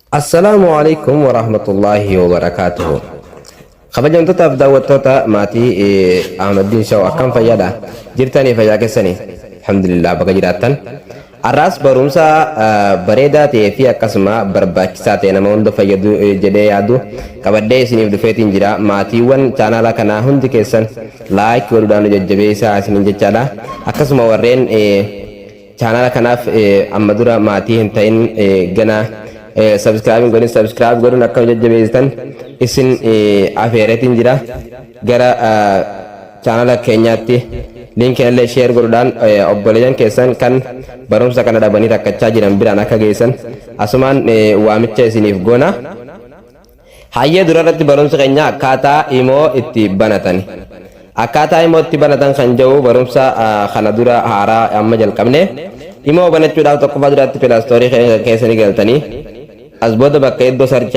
Assalamualaikum warahmatullahi wabarakatuh. Kabajamtoota fi daawwattoota maatii Ahmadiin Shaw akkam fayyaadha jirtanii fayyaa keessanii alhamdulillah bakka jiraattan arraas barumsa bareedaa ta'ee fi akkasuma barbaachisaa ta'e nama hunda fayyadu jedhee yaadu qabadhee isiniif dhufeetiin jira. Maatiiwwan chaanala kanaa hundi keessan laayik godhuudhaan jajjabeessaa isiniin jechaadha. Akkasuma warreen chaanala kanaaf amma dura maatii hin ta'in gana subscribe godhuun akka jajjabeessitan isin afeereetiin jira. Gara chaanala keenyaatti linki illee share godhuudhaan obboleeyyan keessan kan barumsa kana dhabanii rakkachaa jiran biraan akka geessan asumaan waamicha isiniif goona. Hayyee durarratti barumsa keenya akkaataa imoo itti banatan. Akkaataa imoo itti banatan kan jedhu barumsa kana dura haaraa amma jalqabne. Imoo banachuudhaaf tokkoffaa duratti pilaastoorii keessanii galtanii as booda bakka iddoo sarchi